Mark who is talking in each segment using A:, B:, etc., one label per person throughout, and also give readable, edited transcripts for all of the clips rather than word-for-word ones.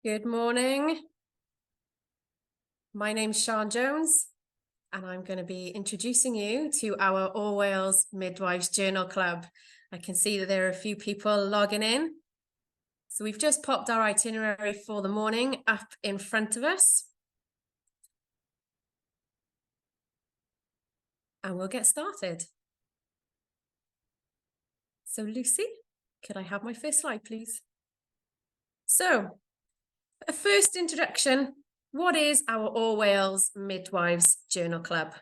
A: Good morning. My name's Sian Jones, and I'm going to be introducing you to our All Wales Midwives Journal Club. I can see that there are a few people logging in. So we've just popped our itinerary for the morning up in front of us. And we'll get started. So Lucy, could I have my first slide, please? So, a first introduction. What is our All Wales Midwives Journal Club?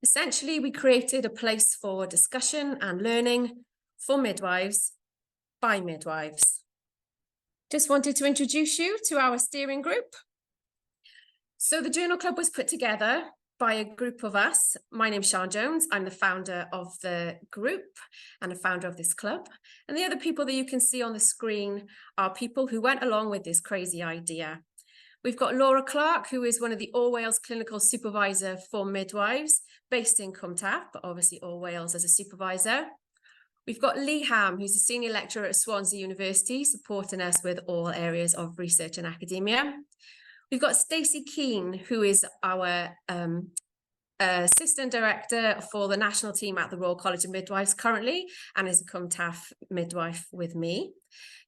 A: Essentially, we created a place for discussion and learning for midwives by midwives. Just wanted to introduce you to our steering group. So the Journal Club was put together by a group of us. My name's Sian Jones. I'm the founder of the group and the founder of this club. And the other people that you can see on the screen are people who went along with this crazy idea. We've got Laura Clark, who is one of the All Wales Clinical Supervisor for Midwives, based in Cwmtaf, but obviously All Wales as a supervisor. We've got Lee Ham, who's a senior lecturer at Swansea University, supporting us with all areas of research and academia. We've got Stacey Keane, who is our assistant director for the national team at the Royal College of Midwives currently, and is a Cwmtaf midwife with me.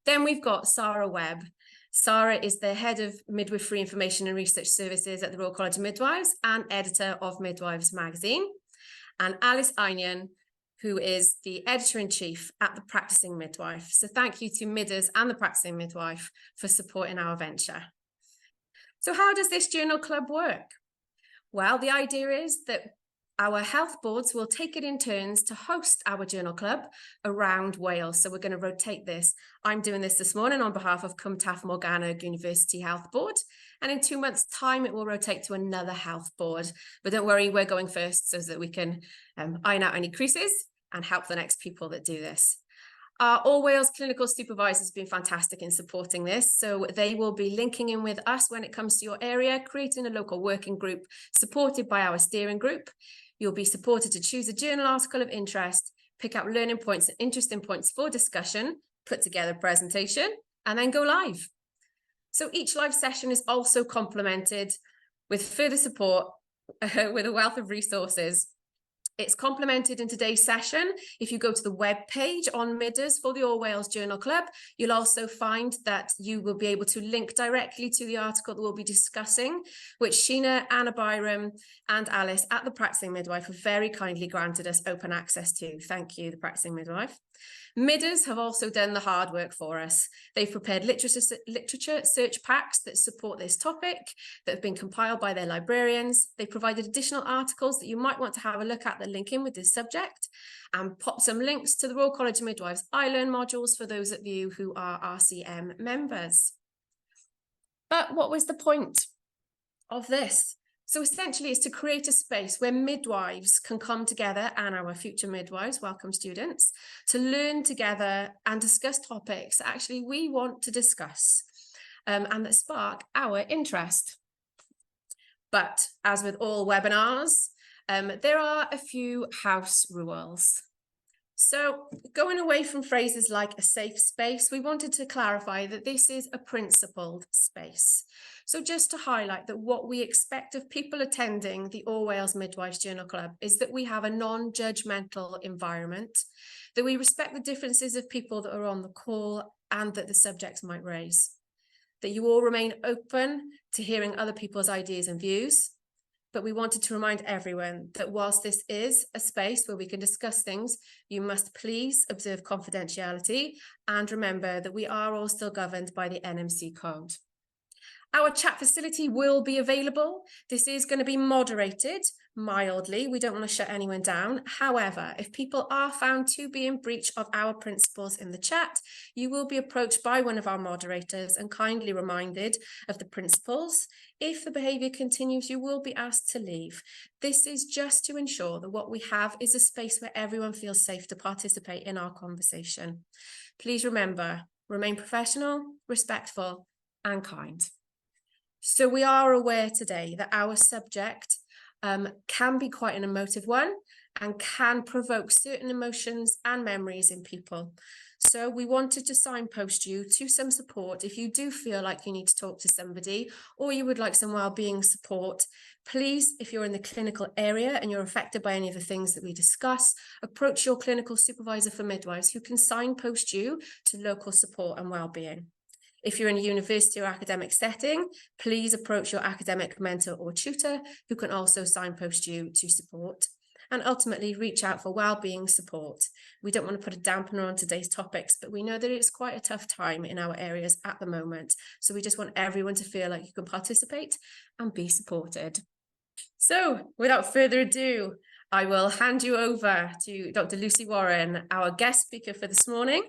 A: Then we've got Sarah Webb. Sarah is the head of midwifery information and research services at the Royal College of Midwives and editor of Midwives magazine. And Alice Einion, who is the editor-in-chief at the Practising Midwife. So thank you to Midders and the Practising Midwife for supporting our venture. So how does this journal club work? Well, the idea is that our health boards will take it in turns to host our journal club around Wales. So we're going to rotate this. I'm doing this morning on behalf of Cwmtaf Morgana University Health Board. And in 2 months' time, it will rotate to another health board. But don't worry, we're going first so that we can iron out any creases and help the next people that do this. Our All Wales Clinical Supervisors have been fantastic in supporting this. So they will be linking in with us when it comes to your area, creating a local working group supported by our steering group. You'll be supported to choose a journal article of interest, pick out learning points and interesting points for discussion, put together a presentation, and then go live. So each live session is also complemented with further support with a wealth of resources. It's complemented in today's session. If you go to the web page on Midders for the All Wales Journal Club, you'll also find that you will be able to link directly to the article that we'll be discussing, which Sheena, Anna Byram and Alice at the Practising Midwife have very kindly granted us open access to. Thank you, the Practising Midwife. Midders have also done the hard work for us. They've prepared literature search packs that support this topic that have been compiled by their librarians. They provided additional articles that you might want to have a look at that link in with this subject, and pop some links to the Royal College of Midwives iLearn modules for those of you who are RCM members. But what was the point of this? So essentially it's to create a space where midwives can come together, and our future midwives, welcome students, to learn together and discuss topics that actually we want to discuss and that spark our interest. But as with all webinars, there are a few house rules. So going away from phrases like a safe space, we wanted to clarify that this is a principled space. So just to highlight that what we expect of people attending the All Wales Midwives Journal Club is that we have a non-judgmental environment, that we respect the differences of people that are on the call and that the subjects might raise, that you all remain open to hearing other people's ideas and views. But we wanted to remind everyone that whilst this is a space where we can discuss things, you must please observe confidentiality and remember that we are all still governed by the NMC code. Our chat facility will be available. This is going to be moderated mildly. We don't want to shut anyone down. However, if people are found to be in breach of our principles in the chat, you will be approached by one of our moderators and kindly reminded of the principles. If the behaviour continues, you will be asked to leave. This is just to ensure that what we have is a space where everyone feels safe to participate in our conversation. Please remember, remain professional, respectful and kind. So we are aware today that our subject can be quite an emotive one, and can provoke certain emotions and memories in people. So we wanted to signpost you to some support. If you do feel like you need to talk to somebody or you would like some wellbeing support, please, if you're in the clinical area and you're affected by any of the things that we discuss, approach your clinical supervisor for midwives who can signpost you to local support and wellbeing. If you're in a university or academic setting, please approach your academic mentor or tutor who can also signpost you to support. And ultimately reach out for wellbeing support. We don't want to put a dampener on today's topics, but we know that it's quite a tough time in our areas at the moment. So we just want everyone to feel like you can participate and be supported. So without further ado, I will hand you over to Dr. Lucie Warren, our guest speaker for this morning,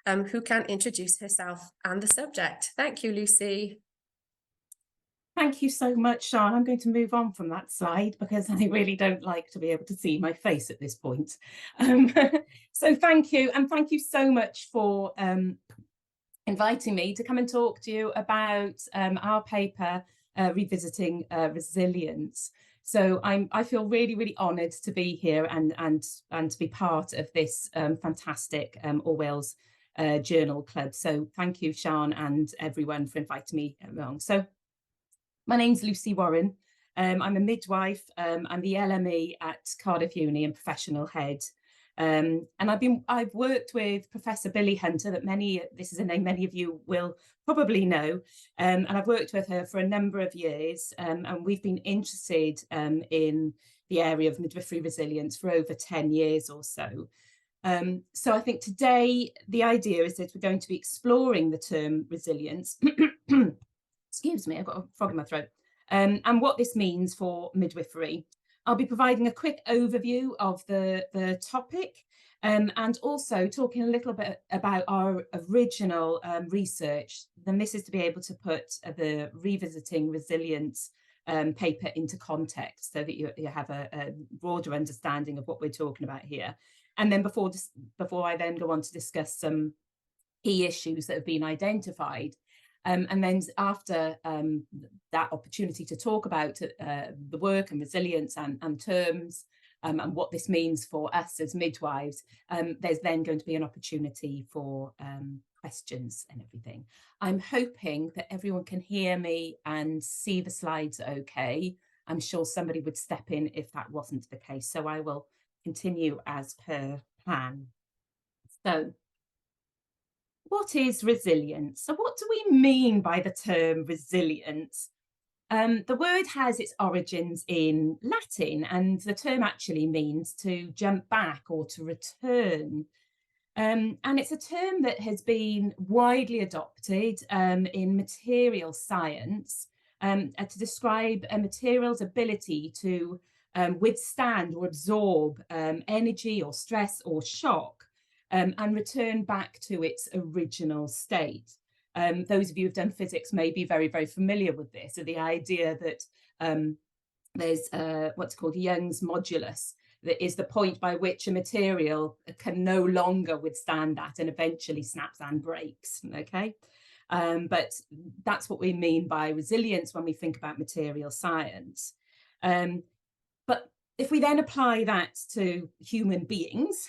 A: who can introduce herself and the subject. Thank you, Lucie.
B: Thank you so much, Sian. I'm going to move on from that slide because I really don't like to be able to see my face at this point. So thank you. And thank you so much for inviting me to come and talk to you about our paper, Revisiting Resilience. So I feel really, really honoured to be here and to be part of this fantastic All Wales Journal Club. So thank you, Sian, and everyone for inviting me along. So my name's Lucie Warren. I'm a midwife. I'm the LME at Cardiff Uni and professional head. And I've worked with Professor Billy Hunter, this is a name many of you will probably know. And I've worked with her for a number of years. And we've been interested in the area of midwifery resilience for over 10 years or so. So I think today the idea is that we're going to be exploring the term resilience. Excuse me, I've got a frog in my throat. And what this means for midwifery. I'll be providing a quick overview of the topic and also talking a little bit about our original research. Then this is to be able to put the Revisiting Resilience paper into context so that you have a broader understanding of what we're talking about here. And then before I then go on to discuss some key issues that have been identified, and then after that opportunity to talk about the work and resilience and terms and what this means for us as midwives, there's then going to be an opportunity for questions and everything. I'm hoping that everyone can hear me and see the slides okay. I'm sure somebody would step in if that wasn't the case. So I will continue as per plan. So, what is resilience? So what do we mean by the term resilience? The word has its origins in Latin, and the term actually means to jump back or to return. And it's a term that has been widely adopted in material science to describe a material's ability to withstand or absorb energy or stress or shock and return back to its original state. Those of you who've done physics may be very, very familiar with this, so the idea that there's what's called Young's modulus, that is the point by which a material can no longer withstand that and eventually snaps and breaks, okay? But that's what we mean by resilience when we think about material science. But if we then apply that to human beings,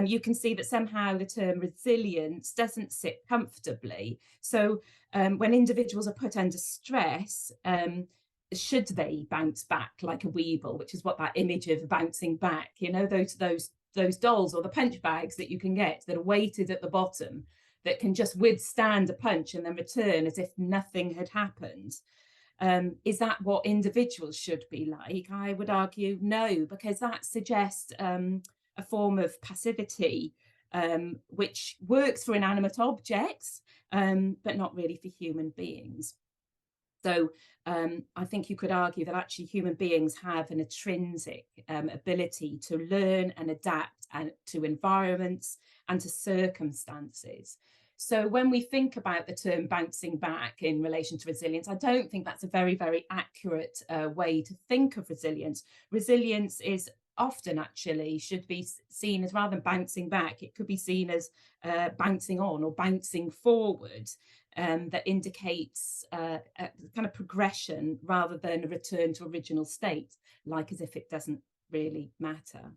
B: you can see that somehow the term resilience doesn't sit comfortably. So when individuals are put under stress, should they bounce back like a weeble, which is what that image of bouncing back, you know, those dolls or the punch bags that you can get that are weighted at the bottom that can just withstand a punch and then return as if nothing had happened. Is that what individuals should be like? I would argue no, because that suggests a form of passivity, which works for inanimate objects, but not really for human beings. So I think you could argue that actually human beings have an intrinsic ability to learn and adapt to environments and to circumstances. So when we think about the term bouncing back in relation to resilience, I don't think that's a very, very accurate way to think of resilience. Resilience is often actually should be seen as, rather than bouncing back, it could be seen as bouncing on or bouncing forward, that indicates a kind of progression rather than a return to original state, like as if it doesn't really matter.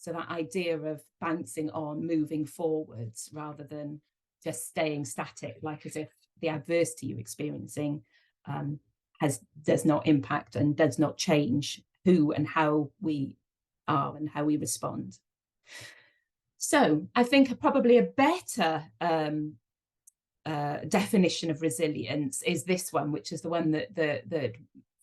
B: So that idea of bouncing on, moving forwards, rather than just staying static, like as if the adversity you're experiencing does not impact and does not change who and how we are and how we respond. So I think probably a better definition of resilience is this one, which is the one that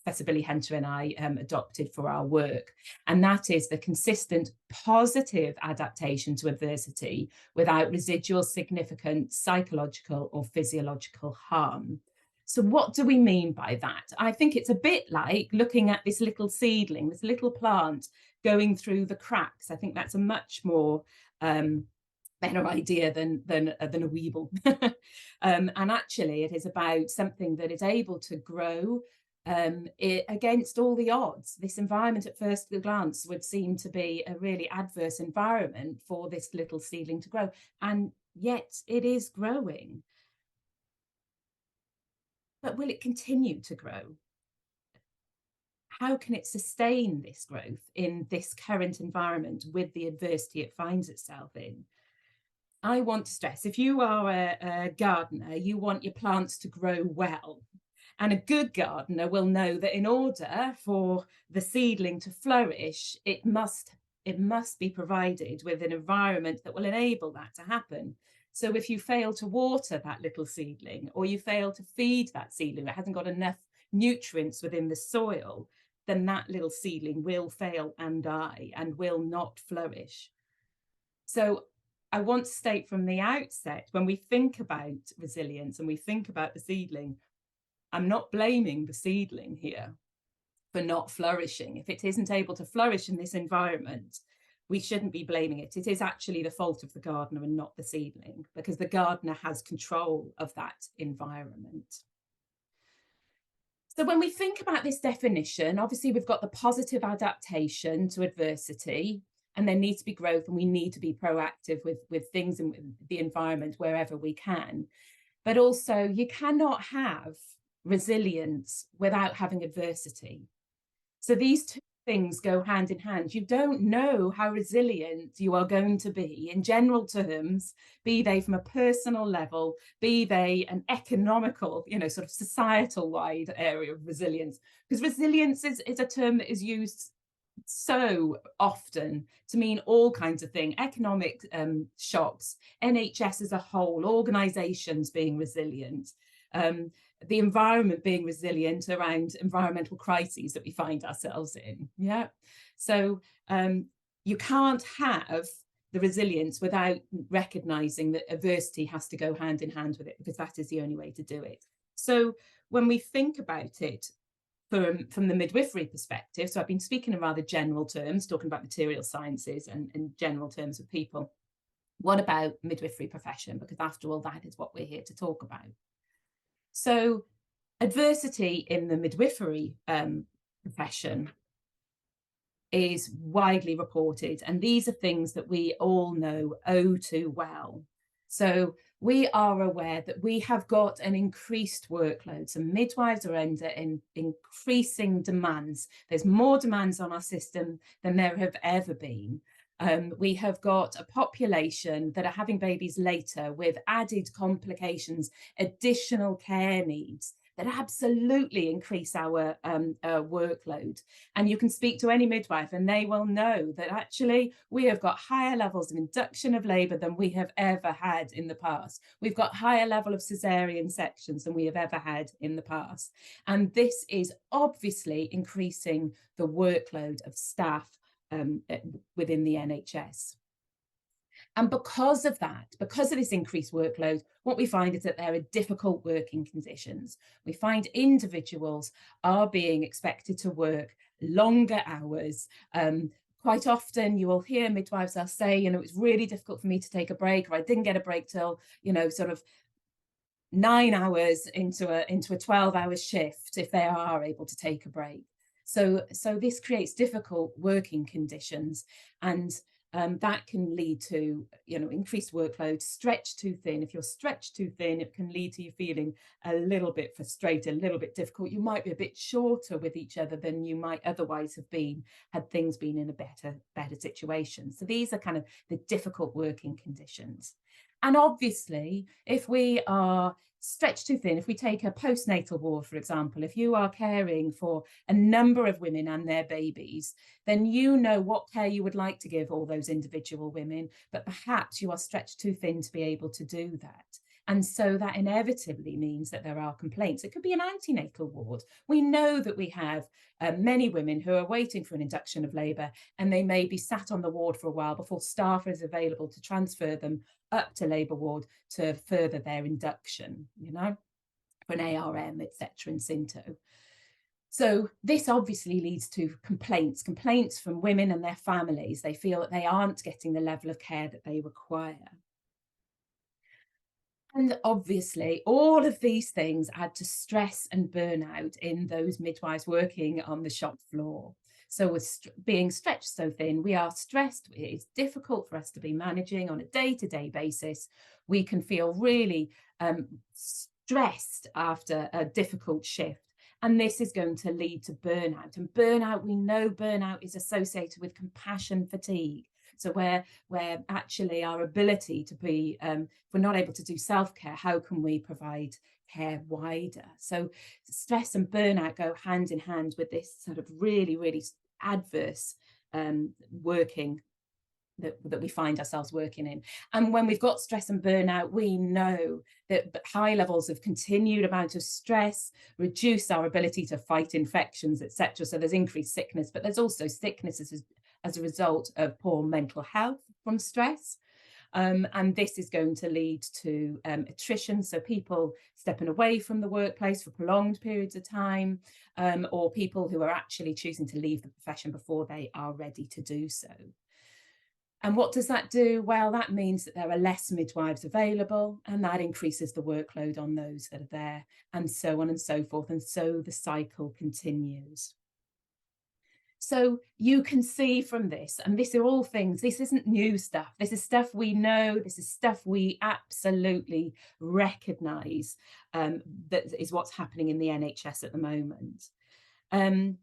B: Professor Billy Hunter and I adopted for our work. And that is the consistent positive adaptation to adversity without residual significant psychological or physiological harm. So what do we mean by that? I think it's a bit like looking at this little seedling, this little plant going through the cracks. I think that's a much more better idea than a weeble. And actually it is about something that is able to grow against all the odds. This environment at first glance would seem to be a really adverse environment for this little seedling to grow, and yet it is growing. But will it continue to grow? How can it sustain this growth in this current environment with the adversity it finds itself in? I want to stress, if you are a gardener, you want your plants to grow well. And a good gardener will know that in order for the seedling to flourish, it must be provided with an environment that will enable that to happen. So if you fail to water that little seedling, or you fail to feed that seedling that hasn't got enough nutrients within the soil, then that little seedling will fail and die and will not flourish. So I want to state from the outset, when we think about resilience and we think about the seedling, I'm not blaming the seedling here for not flourishing. If it isn't able to flourish in this environment, we shouldn't be blaming it. It is actually the fault of the gardener and not the seedling, because the gardener has control of that environment. So when we think about this definition, obviously we've got the positive adaptation to adversity, and there needs to be growth, and we need to be proactive with things in the environment wherever we can. But also you cannot have resilience without having adversity. So these two things go hand in hand. You don't know how resilient you are going to be in general terms, be they from a personal level, be they an economical, sort of societal wide area of resilience, because resilience is a term that is used so often to mean all kinds of things: economic shocks, NHS as a whole, organisations being resilient, the environment being resilient around environmental crises that we find ourselves in. Yeah, so you can't have the resilience without recognising that adversity has to go hand in hand with it, because that is the only way to do it. So when we think about it from the midwifery perspective, so I've been speaking in rather general terms, talking about material sciences and in general terms of people. What about midwifery profession? Because after all, that is what we're here to talk about. So adversity in the midwifery profession is widely reported, and these are things that we all know oh too well. So we are aware that we have got an increased workload. So midwives are under increasing demands. There's more demands on our system than there have ever been. We have got a population that are having babies later with added complications, additional care needs that absolutely increase our workload. And you can speak to any midwife and they will know that actually we have got higher levels of induction of labour than we have ever had in the past. We've got higher level of caesarean sections than we have ever had in the past. And this is obviously increasing the workload of staff within the NHS. And because of that, because of this increased workload, what we find is that there are difficult working conditions. We find individuals are being expected to work longer hours. Quite often you will hear midwives will say, it's really difficult for me to take a break, or I didn't get a break till, sort of 9 hours into a 12-hour shift, if they are able to take a break. So this creates difficult working conditions, and that can lead to, increased workload, stretched too thin. If you're stretched too thin, it can lead to you feeling a little bit frustrated, a little bit difficult. You might be a bit shorter with each other than you might otherwise have been had things been in a better situation. So these are kind of the difficult working conditions. And obviously, if we are stretched too thin, if we take a postnatal ward, for example, if you are caring for a number of women and their babies, then you know what care you would like to give all those individual women, but perhaps you are stretched too thin to be able to do that. And so that inevitably means that there are complaints. It could be an antenatal ward. We know that we have many women who are waiting for an induction of labour, and they may be sat on the ward for a while before staff is available to transfer them up to labour ward to further their induction, for an ARM, etc. in Synto. So this obviously leads to complaints from women and their families. They feel that they aren't getting the level of care that they require. And obviously, all of these things add to stress and burnout in those midwives working on the shop floor. So with being stretched so thin, we are stressed. It's difficult for us to be managing on a day-to-day basis. We can feel really stressed after a difficult shift. And this is going to lead to burnout. And burnout, we know burnout is associated with compassion fatigue. So where actually our ability to be, if we're not able to do self-care, how can we provide care wider? So stress and burnout go hand in hand with this sort of really, really adverse working that we find ourselves working in. And when we've got stress and burnout, we know that high levels of continued amount of stress reduce our ability to fight infections, etc. So there's increased sickness, but there's also sicknesses as a result of poor mental health from stress. And this is going to lead to attrition, so people stepping away from the workplace for prolonged periods of time, or people who are actually choosing to leave the profession before they are ready to do so. And what does that do? Well, that means that there are less midwives available, and that increases the workload on those that are there, and so on and so forth. And so the cycle continues. So you can see from this, and these are all things, this isn't new stuff. This is stuff we know. This is stuff we absolutely recognise that is what's happening in the NHS at the moment. And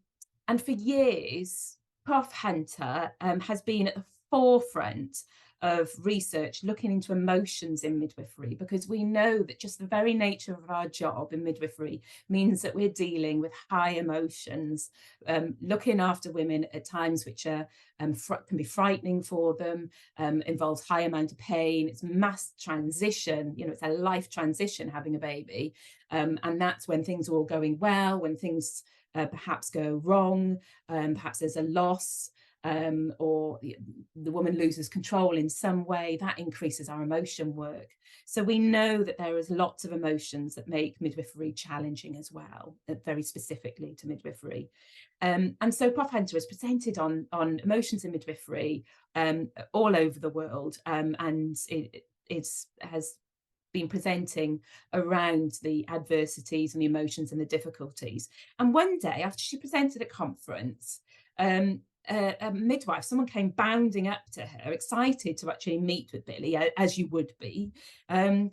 B: for years, Prof Hunter has been at the forefront of research looking into emotions in midwifery, because we know that just the very nature of our job in midwifery means that we're dealing with high emotions, looking after women at times which are can be frightening for them, involves high amount of pain. It's mass transition, it's a life transition having a baby, and that's when things are all going well, when things perhaps go wrong, perhaps there's a loss, or the woman loses control in some way. That increases our emotion work. So we know that there is lots of emotions that make midwifery challenging as well, very specifically to midwifery. And so Prof Hunter has presented on emotions in midwifery all over the world, and it has been presenting around the adversities and the emotions and the difficulties. And one day after she presented at a conference, a midwife, someone came bounding up to her, excited to actually meet with Billy, as you would be. And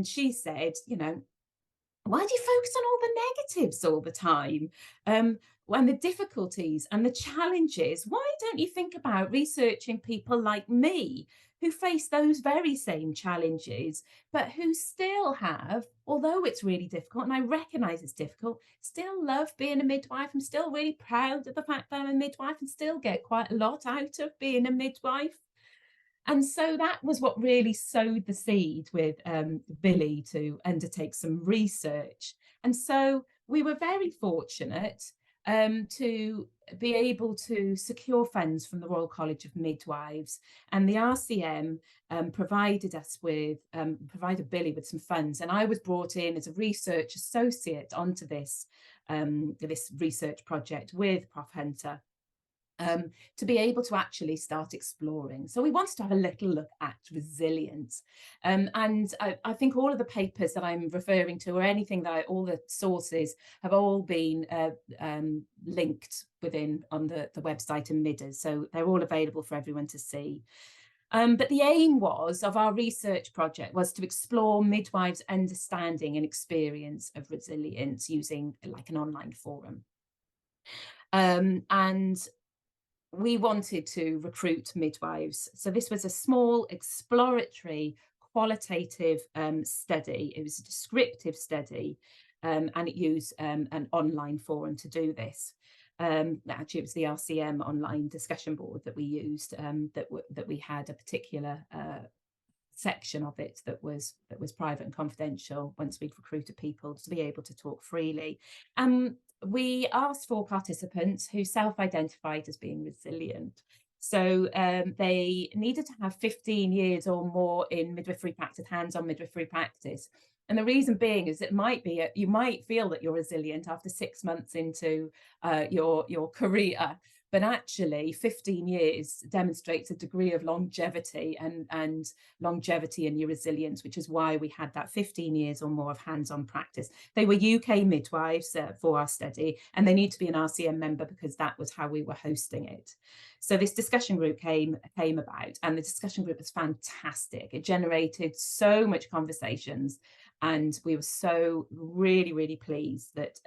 B: she said, why do you focus on all the negatives all the time? And the difficulties and the challenges? Why don't you think about researching people like me who face those very same challenges, but who still have, although it's really difficult, and I recognise it's difficult, still love being a midwife. I'm still really proud of the fact that I'm a midwife and still get quite a lot out of being a midwife. And so that was what really sowed the seed with Billy to undertake some research. And so we were very fortunate to be able to secure funds from the Royal College of Midwives, and the RCM provided Billy with some funds, and I was brought in as a research associate onto this this research project with Prof Hunter. to be able to actually start exploring. So we wanted to have a little look at resilience. And I think all of the papers that I'm referring to, or anything that all the sources have all been linked within on the website and MIDAs. So they're all available for everyone to see. But the aim of our research project was to explore midwives' understanding and experience of resilience using like an online forum. And we wanted to recruit midwives. So this was a small exploratory qualitative study. It was a descriptive study, and it used an online forum to do this. Actually, it was the RCM online discussion board that we used, that we had a particular section of it that was private and confidential once we'd recruited people to be able to talk freely. We asked for participants who self-identified as being resilient. So they needed to have 15 years or more in midwifery practice, hands-on midwifery practice. And the reason being is it might be, you might feel that you're resilient after 6 months into your career, but actually 15 years demonstrates a degree of longevity and longevity in your resilience, which is why we had that 15 years or more of hands-on practice. They were UK midwives for our study, and they need to be an RCM member because that was how we were hosting it. So this discussion group came about, and the discussion group was fantastic. It generated so much conversations, and we were so really pleased that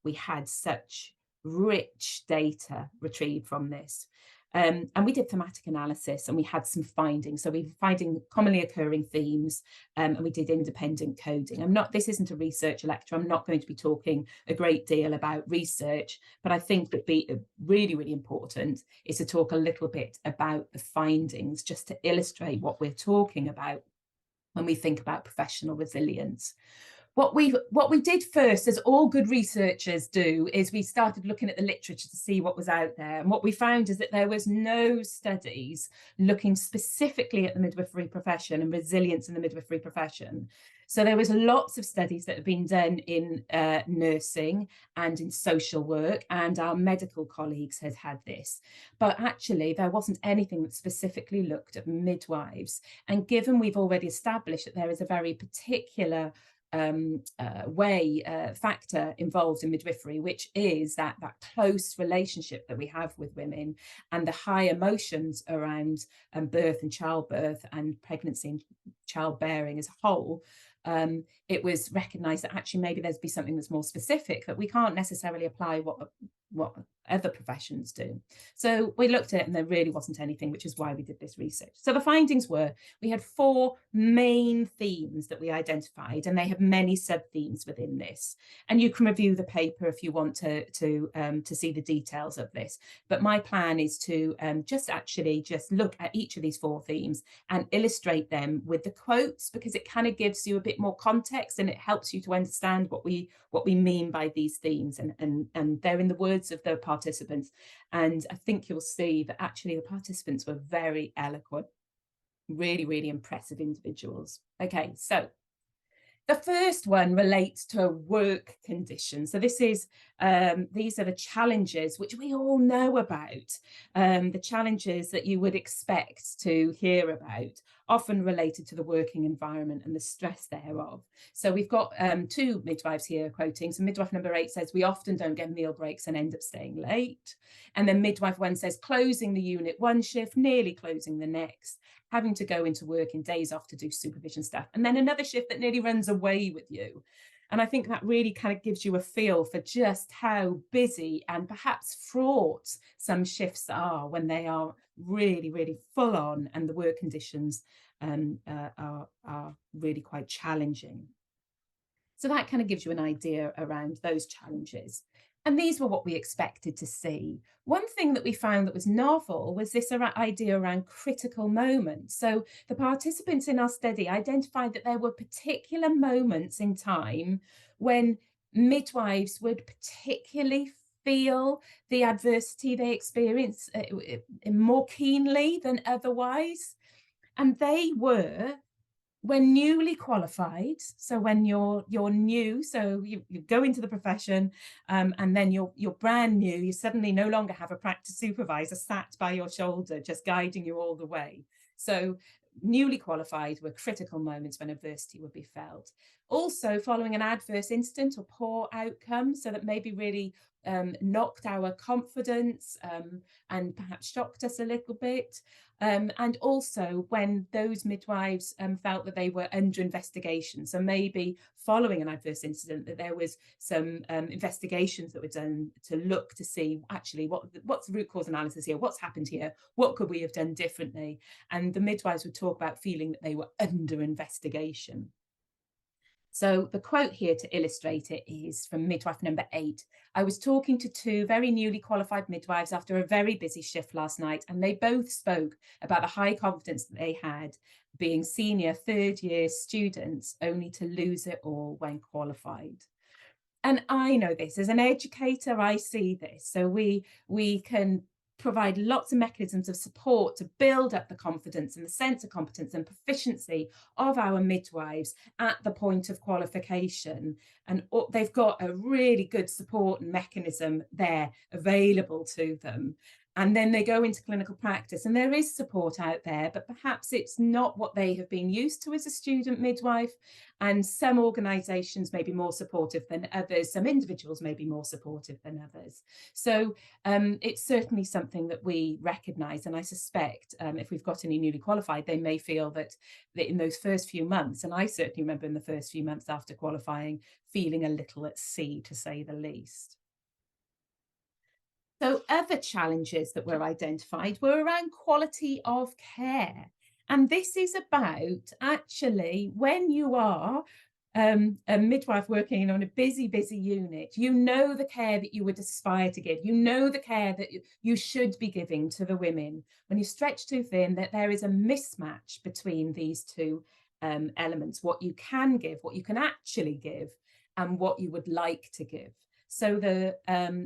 B: we had such rich data retrieved from this. And we did thematic analysis, and we had some findings. So we were finding commonly occurring themes, and we did independent coding. This isn't a research lecture. I'm not going to be talking a great deal about research, but I think it'd be really important is to talk a little bit about the findings, just to illustrate what we're talking about when we think about professional resilience. What we did first, as all good researchers do, is we started looking at the literature to see what was out there. And what we found is that there was no studies looking specifically at the midwifery profession and resilience in the midwifery profession. So there was lots of studies that have been done in nursing and in social work, and our medical colleagues had this. But actually, there wasn't anything that specifically looked at midwives. And given we've already established that there is a very particular factor involved in midwifery, which is that close relationship that we have with women and the high emotions around birth and childbirth and pregnancy and childbearing as a whole, it was recognised that actually maybe there'd be something that's more specific, that we can't necessarily apply what other professions do. So we looked at it, and there really wasn't anything, which is why we did this research. So the findings were, we had 4 main themes that we identified, and they have many sub-themes within this. And you can review the paper if you want to see the details of this. But my plan is to just look at each of these 4 themes and illustrate them with the quotes, because it kind of gives you a bit more context, and it helps you to understand what we mean by these themes. And they're in the words of the participants. And I think you'll see that actually the participants were very eloquent, really impressive individuals. Okay, so the first one relates to work conditions. So this is these are the challenges which we all know about, the challenges that you would expect to hear about, often related to the working environment and the stress thereof. So we've got 2 midwives here quoting. So midwife number 8 says, we often don't get meal breaks and end up staying late. And then midwife 1 says, closing the unit one shift, nearly closing the next, having to go into work in days off to do supervision stuff, and then another shift that nearly runs away with you. And I think that really kind of gives you a feel for just how busy and perhaps fraught some shifts are when they are really full on, and the work conditions are really quite challenging. So that kind of gives you an idea around those challenges. And these were what we expected to see. One thing that we found that was novel was this idea around critical moments. So the participants in our study identified that there were particular moments in time when midwives would particularly feel the adversity they experience more keenly than otherwise. And they were when newly qualified, so when you're new, so you go into the profession, and then you're brand new, you suddenly no longer have a practice supervisor sat by your shoulder just guiding you all the way. So newly qualified were critical moments when adversity would be felt. Also, following an adverse incident or poor outcome, so that maybe really knocked our confidence and perhaps shocked us a little bit. And also when those midwives felt that they were under investigation. So maybe following an adverse incident, that there was some investigations that were done to look to see actually what's the root cause analysis here, what's happened here, what could we have done differently? And the midwives would talk about feeling that they were under investigation. So the quote here to illustrate it is from midwife number 8. I was talking to 2 very newly qualified midwives after a very busy shift last night, and they both spoke about the high confidence that they had being senior 3rd-year students, only to lose it all when qualified. And I know this as an educator, I see this. So we can provide lots of mechanisms of support to build up the confidence and the sense of competence and proficiency of our midwives at the point of qualification. And they've got a really good support mechanism there available to them. And then they go into clinical practice and there is support out there, but perhaps it's not what they have been used to as a student midwife. And some organisations may be more supportive than others. Some individuals may be more supportive than others. So it's certainly something that we recognise. And I suspect if we've got any newly qualified, they may feel that in those first few months, and I certainly remember in the first few months after qualifying, feeling a little at sea, to say the least. So other challenges that were identified were around quality of care. And this is about actually when you are a midwife working on a busy unit, you know the care that you would aspire to give, you know the care that you should be giving to the women. When you stretch too thin, that there is a mismatch between these two elements, what you can give, what you can actually give, and what you would like to give. So the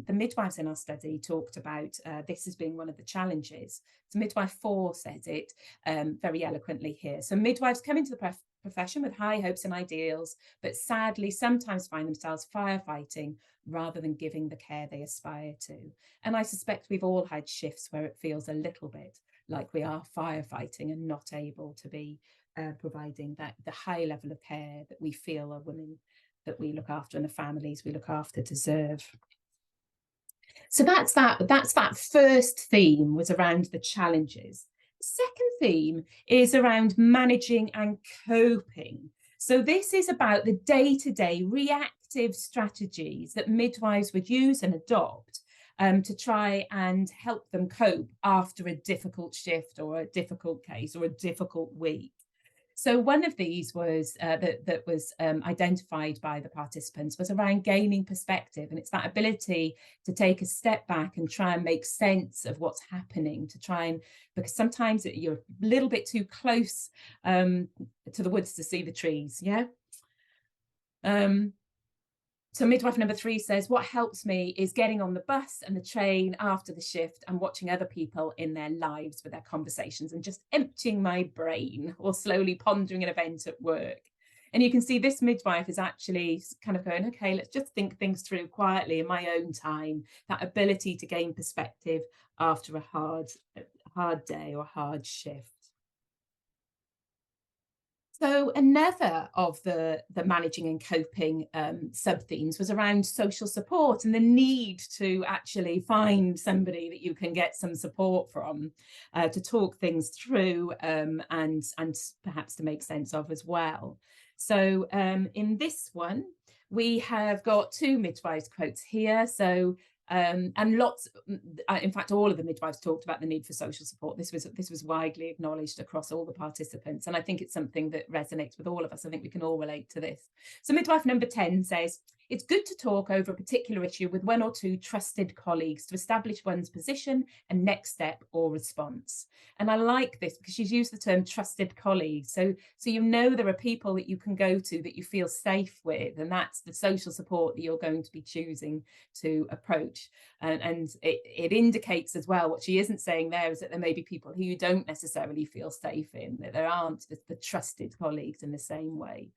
B: midwives in our study talked about this as being one of the challenges. So midwife 4 says it very eloquently here. So midwives come into the profession with high hopes and ideals, but sadly sometimes find themselves firefighting rather than giving the care they aspire to. And I suspect we've all had shifts where it feels a little bit like we are firefighting and not able to be providing the high level of care that we feel are women that we look after and the families we look after deserve. So that's that first theme, was around the challenges. The second theme is around managing and coping. So this is about the day-to-day reactive strategies that midwives would use and adopt to try and help them cope after a difficult shift or a difficult case or a difficult week. So one of these was that was identified by the participants was around gaining perspective. And it's that ability to take a step back and try and make sense of what's happening, to try and, because sometimes you're a little bit too close to the woods to see the trees. Yeah. So midwife number 3 says, what helps me is getting on the bus and the train after the shift and watching other people in their lives with their conversations and just emptying my brain or slowly pondering an event at work. And you can see this midwife is actually kind of going, okay, let's just think things through quietly in my own time, that ability to gain perspective after a hard day or hard shift. So another of the managing and coping sub-themes was around social support and the need to actually find somebody that you can get some support from to talk things through and perhaps to make sense of as well. So in this one, we have got 2 midwives quotes here. So and lots, in fact, all of the midwives talked about the need for social support. This was widely acknowledged across all the participants. And I think it's something that resonates with all of us. I think we can all relate to this. So midwife number 10 says, it's good to talk over a particular issue with one or two trusted colleagues to establish one's position and next step or response. And I like this because she's used the term trusted colleagues. So you know there are people that you can go to that you feel safe with, and that's the social support that you're going to be choosing to approach. And it indicates as well, what she isn't saying there is that there may be people who you don't necessarily feel safe in, that there aren't the trusted colleagues in the same way.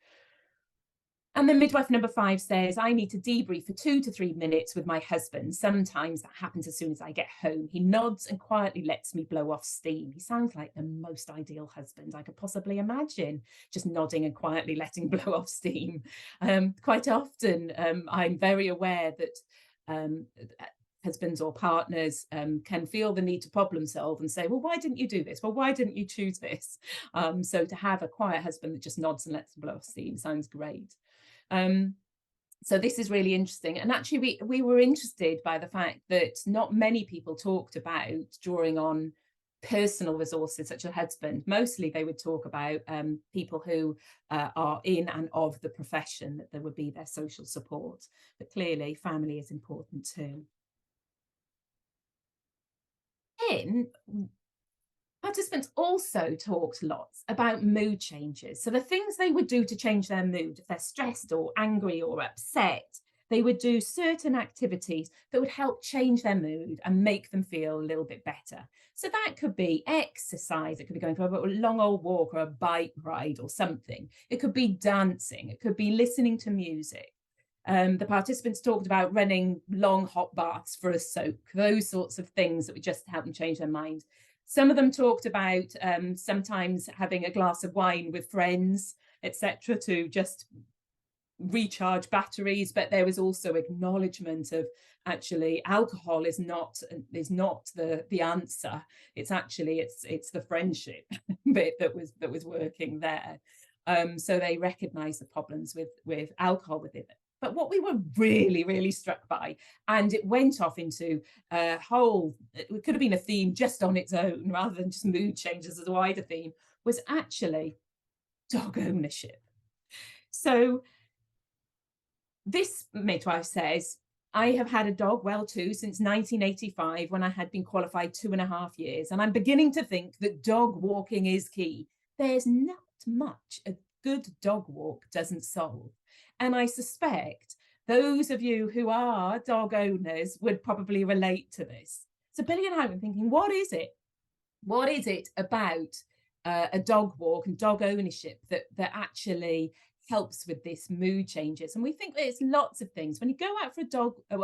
B: And then midwife number 5 says, I need to debrief for 2 to 3 minutes with my husband. Sometimes that happens as soon as I get home. He nods and quietly lets me blow off steam. He sounds like the most ideal husband I could possibly imagine, just nodding and quietly letting blow off steam. Quite often, I'm very aware that husbands or partners can feel the need to problem solve and say, well, why didn't you do this? Well, why didn't you choose this? So to have a quiet husband that just nods and lets blow off steam sounds great. So this is really interesting. And actually, we were interested by the fact that not many people talked about drawing on personal resources such as a husband. Mostly they would talk about people who are in and of the profession, that there would be their social support. But clearly family is important too. Then participants also talked lots about mood changes. So the things they would do to change their mood, if they're stressed or angry or upset, they would do certain activities that would help change their mood and make them feel a little bit better. So that could be exercise, it could be going for a long old walk or a bike ride or something. It could be dancing, it could be listening to music. The participants talked about running long hot baths for a soak, those sorts of things that would just help them change their mind. Some of them talked about sometimes having a glass of wine with friends, etc., to just recharge batteries. But there was also acknowledgement of actually alcohol is not the answer. It's actually it's the friendship bit that was working there. So they recognized the problems with alcohol with it. But what we were really, really struck by, and it went off into a whole, it could have been a theme just on its own rather than just mood changes as a wider theme, was actually dog ownership. So this midwife says, I have had a dog, well too, since 1985 when I had been qualified 2.5 years. And I'm beginning to think that dog walking is key. There's not much a good dog walk doesn't solve. And I suspect those of you who are dog owners would probably relate to this. So Billy and I were thinking, what is it? What is it about a dog walk and dog ownership that actually helps with this mood changes? And we think that it's lots of things. When you go out for a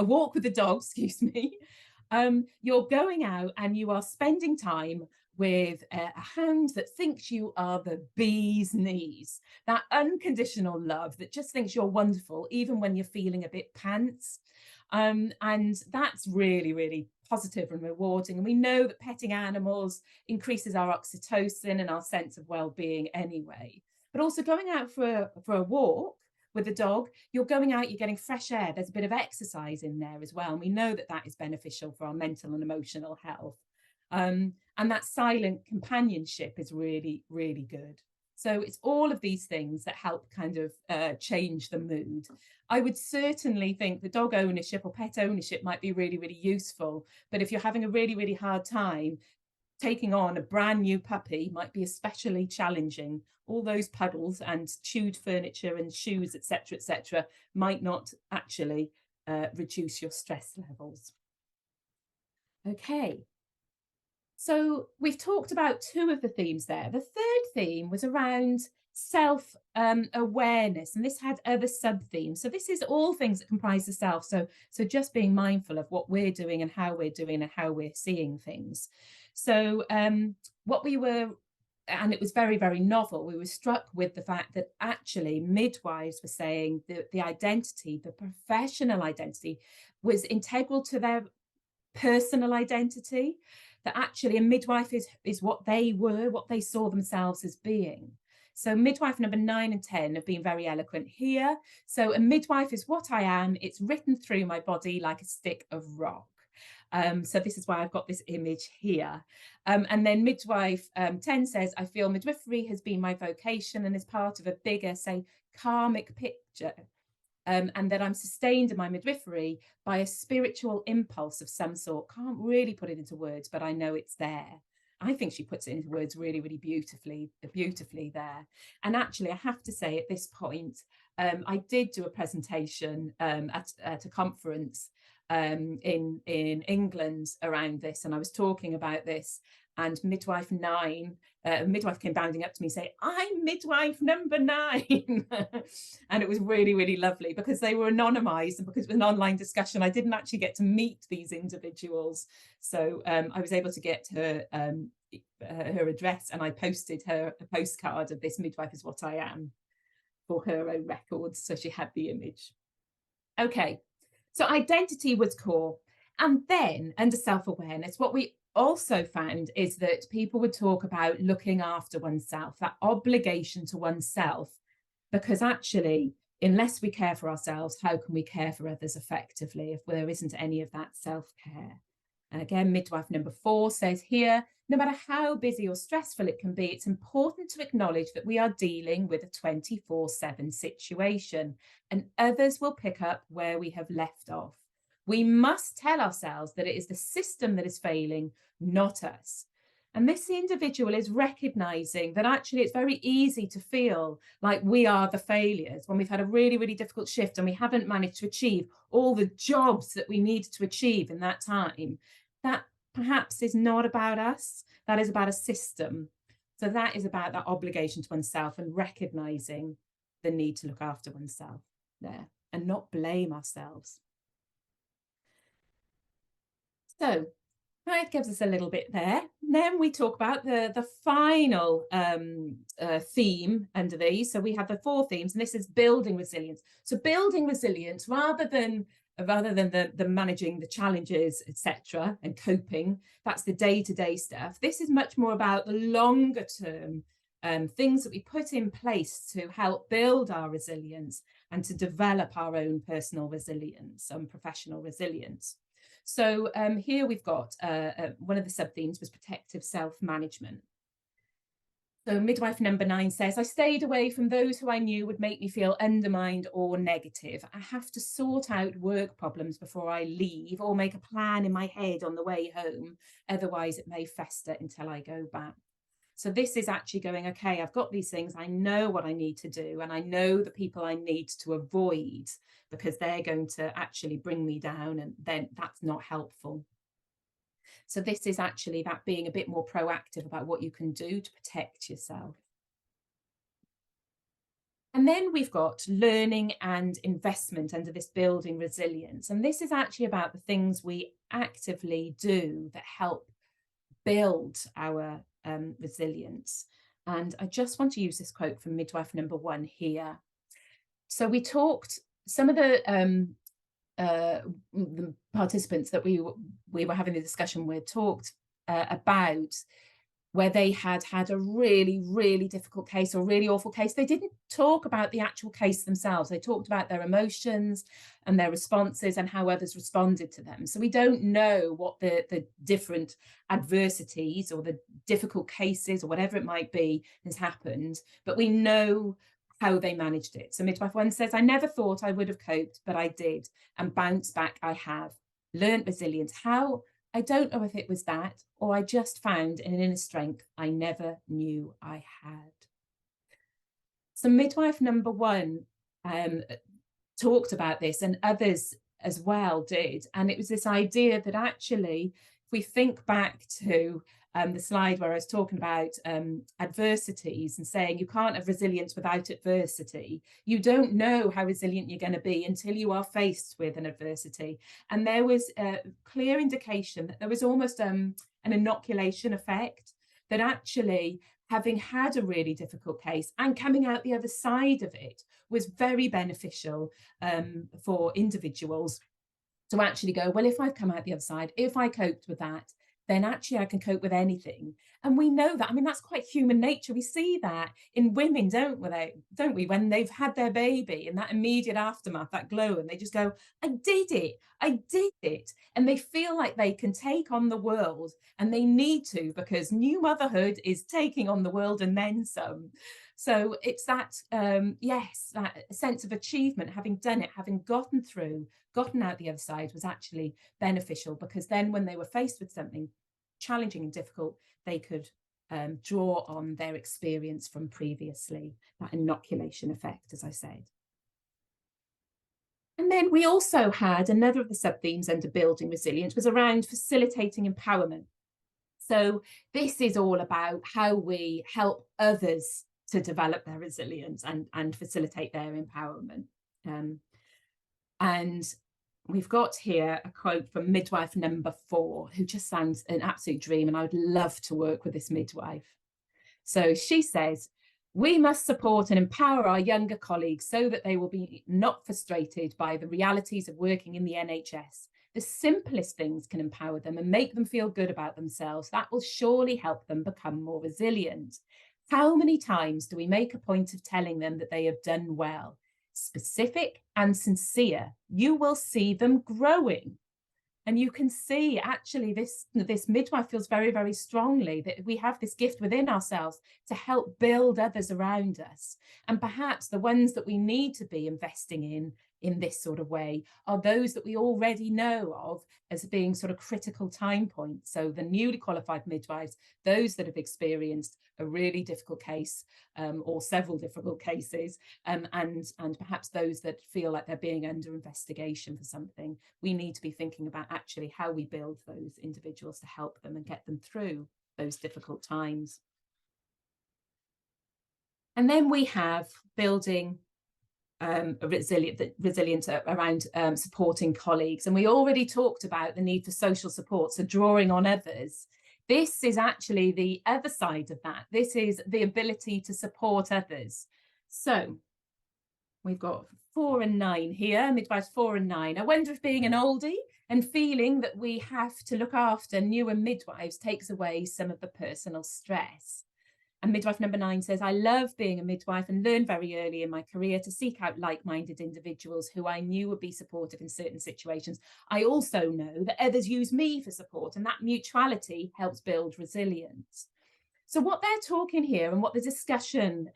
B: walk with a dog, excuse me, you're going out and you are spending time with a hound that thinks you are the bee's knees, that unconditional love that just thinks you're wonderful, even when you're feeling a bit pants. And that's really, really positive and rewarding. And we know that petting animals increases our oxytocin and our sense of well-being anyway. But also going out for a walk with a dog, you're going out, you're getting fresh air. There's a bit of exercise in there as well. And we know that that is beneficial for our mental and emotional health. And that silent companionship is really, really good. So it's all of these things that help kind of change the mood. I would certainly think that dog ownership or pet ownership might be really, really useful. But if you're having a really, really hard time, taking on a brand new puppy might be especially challenging. All those puddles and chewed furniture and shoes, etc., might not actually reduce your stress levels. Okay. So we've talked about 2 of the themes there. The third theme was around self-awareness, and this had other sub-themes. So this is all things that comprise the self. So just being mindful of what we're doing and how we're doing and how we're seeing things. So what we were, and it was very, very novel, we were struck with the fact that actually midwives were saying that the identity, the professional identity, was integral to their personal identity. That actually a midwife is what they were, what they saw themselves as being. So midwife number 9 and 10 have been very eloquent here. So a midwife is what I am. It's written through my body like a stick of rock. So this is why I've got this image here. And then midwife 10 says, I feel midwifery has been my vocation and is part of a bigger, say, karmic picture. and that I'm sustained in my midwifery by a spiritual impulse of some sort. Can't really put it into words, but I know it's there. I think she puts it into words really, really beautifully there. And actually, I have to say at this point, I did do a presentation at a conference in England around this, and I was talking about this, and midwife 9, midwife came bounding up to me saying, "I'm midwife number 9." And it was really, really lovely because they were anonymized, and because it was an online discussion, I didn't actually get to meet these individuals. So I was able to get her address, and I posted her a postcard of "This midwife is what I am" for her own records, so she had the image. Okay, so identity was core. And then under self-awareness, what we also found is that people would talk about looking after oneself, that obligation to oneself, because actually, unless we care for ourselves, how can we care for others effectively if there isn't any of that self-care? And again, midwife number 4 says here, no matter how busy or stressful it can be, it's important to acknowledge that we are dealing with a 24/7 situation, and others will pick up where we have left off. We must tell ourselves that it is the system that is failing, not us. And this individual is recognizing that actually it's very easy to feel like we are the failures when we've had a really, really difficult shift and we haven't managed to achieve all the jobs that we need to achieve in that time. That perhaps is not about us. That is about a system. So that is about that obligation to oneself and recognizing the need to look after oneself there and not blame ourselves. So that gives us a little bit there. Then we talk about the final theme under these. So we have the 4 themes, and this is building resilience. So building resilience rather than the managing the challenges, etc., and coping, that's the day-to-day stuff. This is much more about the longer term things that we put in place to help build our resilience and to develop our own personal resilience and professional resilience. So here we've got one of the sub-themes was protective self-management. So midwife number 9 says, I stayed away from those who I knew would make me feel undermined or negative. I have to sort out work problems before I leave or make a plan in my head on the way home. Otherwise, it may fester until I go back. So this is actually going, okay, I've got these things, I know what I need to do, and I know the people I need to avoid because they're going to actually bring me down, and then that's not helpful. So this is actually that being a bit more proactive about what you can do to protect yourself. And then we've got learning and investment under this building resilience. And this is actually about the things we actively do that help build our resilience. And I just want to use this quote from midwife number 1 here. So we talked, some of the participants that we were having the discussion with talked about where they had a really, really difficult case or really awful case. They didn't talk about the actual case themselves. They talked about their emotions and their responses and how others responded to them. So we don't know what the different adversities or the difficult cases or whatever it might be has happened, but we know how they managed it. So midwife 1 says, I never thought I would have coped, but I did, and bounced back I have. Learned resilience. How? I don't know if it was that, or I just found an inner strength I never knew I had. So midwife number 1 talked about this, and others as well did. And it was this idea that actually, if we think back to the slide where I was talking about adversities and saying you can't have resilience without adversity. You don't know how resilient you're going to be until you are faced with an adversity. And there was a clear indication that there was almost an inoculation effect, that actually having had a really difficult case and coming out the other side of it was very beneficial for individuals to actually go, well, if I've come out the other side, if I coped with that, then actually I can cope with anything. And we know that. I mean, that's quite human nature. We see that in women, don't we? When they've had their baby, and that immediate aftermath, that glow, and they just go, I did it. And they feel like they can take on the world, and they need to, because new motherhood is taking on the world and then some. So it's that, yes, that sense of achievement, having done it, having gotten out the other side, was actually beneficial, because then when they were faced with something challenging and difficult, they could draw on their experience from previously, that inoculation effect, as I said. And then we also had another of the sub-themes under building resilience was around facilitating empowerment. So this is all about how we help others to develop their resilience and facilitate their empowerment. And we've got here a quote from midwife number 4, who just sounds an absolute dream, and I would love to work with this midwife. So she says, we must support and empower our younger colleagues so that they will be not frustrated by the realities of working in the NHS. The simplest things can empower them and make them feel good about themselves. That will surely help them become more resilient. How many times do we make a point of telling them that they have done well? Specific and sincere, you will see them growing. And you can see actually this midwife feels very, very strongly that we have this gift within ourselves to help build others around us. And perhaps the ones that we need to be investing in this sort of way are those that we already know of as being sort of critical time points. So the newly qualified midwives, those that have experienced a really difficult case or several difficult cases, and perhaps those that feel like they're being under investigation for something. We need to be thinking about actually how we build those individuals to help them and get them through those difficult times. And then we have building resilient around supporting colleagues. And we already talked about the need for social support, so drawing on others. This is actually the other side of that. This is the ability to support others. So we've got 4 and 9 here, midwives 4 and 9. I wonder if being an oldie and feeling that we have to look after newer midwives takes away some of the personal stress. And midwife number 9 says, I love being a midwife and learned very early in my career to seek out like-minded individuals who I knew would be supportive in certain situations. I also know that others use me for support, and that mutuality helps build resilience. So what they're talking here, and what the discussion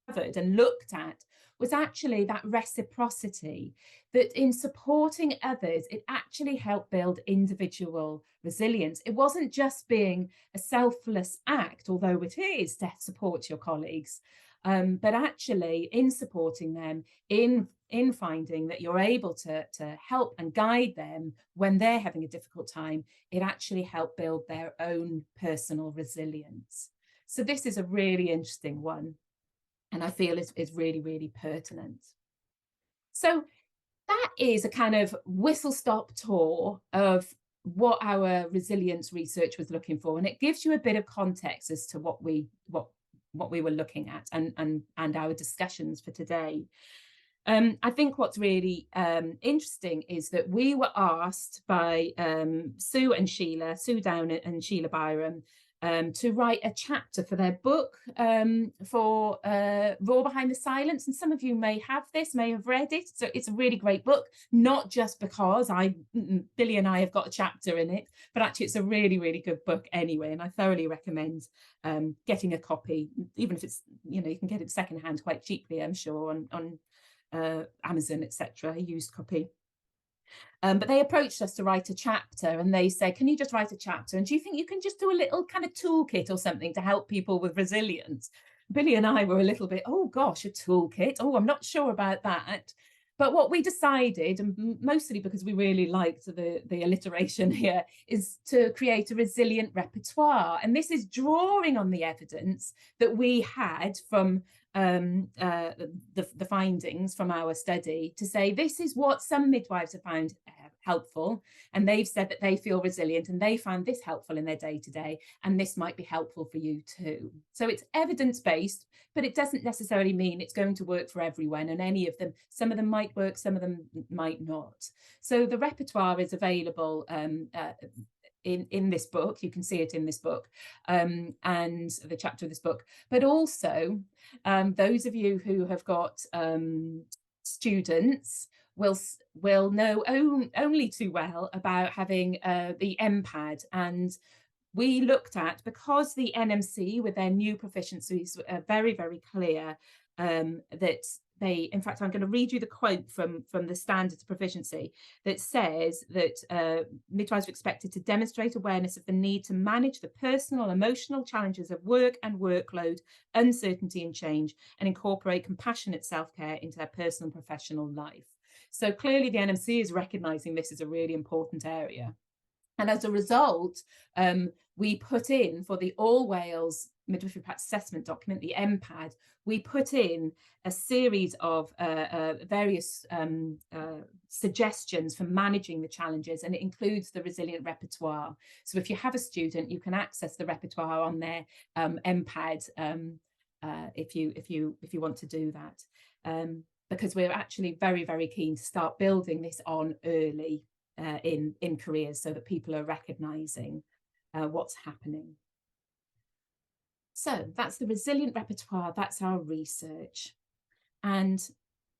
B: covered and looked at, was actually that reciprocity, that in supporting others, it actually helped build individual resilience. It wasn't just being a selfless act, although it is to support your colleagues, but actually in supporting them, in finding that you're able to help and guide them when they're having a difficult time, it actually helped build their own personal resilience. So this is a really interesting one, and I feel it's really, really pertinent. So that is a kind of whistle-stop tour of what our resilience research was looking for, and it gives you a bit of context as to what we were looking at and our discussions for today. I think what's really interesting is that we were asked by Sue Down and Sheila Byram to write a chapter for their book for Raw Behind the Silence. And some of you may have read it. So it's a really great book, not just because Billy and I have got a chapter in it, but actually it's a really, really good book anyway. And I thoroughly recommend getting a copy, even if it's, you can get it secondhand quite cheaply, I'm sure, on Amazon, etc., a used copy. But they approached us to write a chapter, and they said, can you just write a chapter? And do you think you can just do a little kind of toolkit or something to help people with resilience? Billy and I were a little bit, oh gosh, a toolkit. Oh, I'm not sure about that. But what we decided, and mostly because we really liked the alliteration here, is to create a resilient repertoire. And this is drawing on the evidence that we had from the findings from our study to say, this is what some midwives have found helpful, and they've said that they feel resilient and they found this helpful in their day-to-day, and this might be helpful for you too. So it's evidence-based, but it doesn't necessarily mean it's going to work for everyone, and any of them, some of them might work, some of them might not. So the repertoire is available in this book. You can see it in this book, and the chapter of this book, but also those of you who have got students will know only too well about having the MPAD. And we looked at, because the NMC with their new proficiencies are very, very clear, that they, in fact, I'm going to read you the quote from the standards of proficiency that says that midwives are expected to demonstrate awareness of the need to manage the personal, emotional challenges of work and workload, uncertainty and change, and incorporate compassionate self-care into their personal and professional life. So clearly the NMC is recognising this as a really important area. And as a result, we put in, for the All Wales Midwifery Practice Assessment document, the MPAD, we put in a series of various suggestions for managing the challenges, and it includes the resilient repertoire. So if you have a student, you can access the repertoire on their MPAD if you want to do that, because we're actually very, very keen to start building this on early in careers, so that people are recognising what's happening. So that's the resilient repertoire, that's our research. And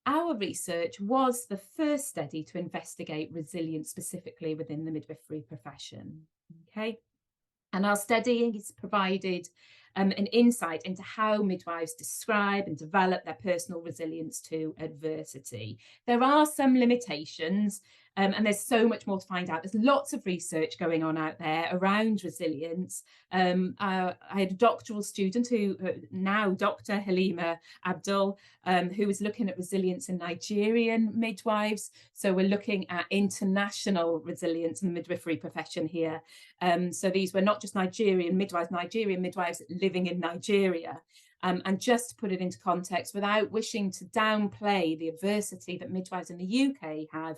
B: our research was the first study to investigate resilience specifically within the midwifery profession. Okay, and our study has provided an insight into how midwives describe and develop their personal resilience to adversity. There are some limitations, and there's so much more to find out. There's lots of research going on out there around resilience. I had a doctoral student who now Dr. Halima Abdul, who was looking at resilience in Nigerian midwives. So we're looking at international resilience in the midwifery profession here. So these were not just Nigerian midwives living in Nigeria. And just to put it into context, without wishing to downplay the adversity that midwives in the UK have,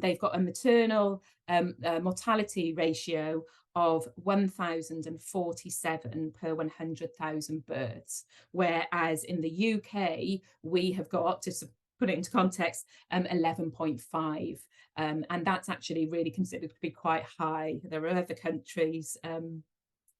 B: they've got a maternal mortality ratio of 1,047 per 100,000 births, whereas in the UK we have got, to put it into context, 11.5, and that's actually really considered to be quite high. There are other countries,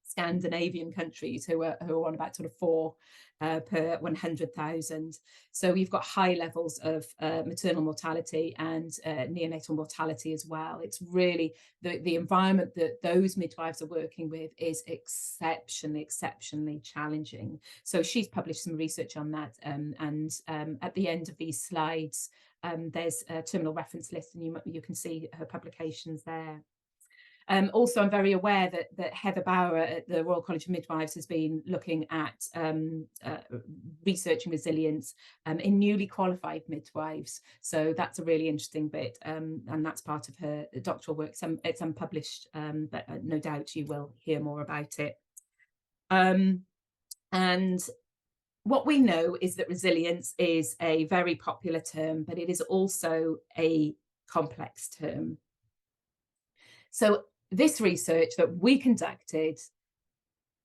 B: Scandinavian countries, who are on about sort of 4 per 100,000. So we've got high levels of maternal mortality and neonatal mortality as well. It's really the environment that those midwives are working with is exceptionally challenging. So she's published some research on that, and at the end of these slides there's a terminal reference list, and you can see her publications there. Also, I'm very aware that Heather Bauer at the Royal College of Midwives has been looking at researching resilience in newly qualified midwives. So that's a really interesting bit, and that's part of her doctoral work. It's unpublished, but no doubt you will hear more about it. And what we know is that resilience is a very popular term, but it is also a complex term. So this research that we conducted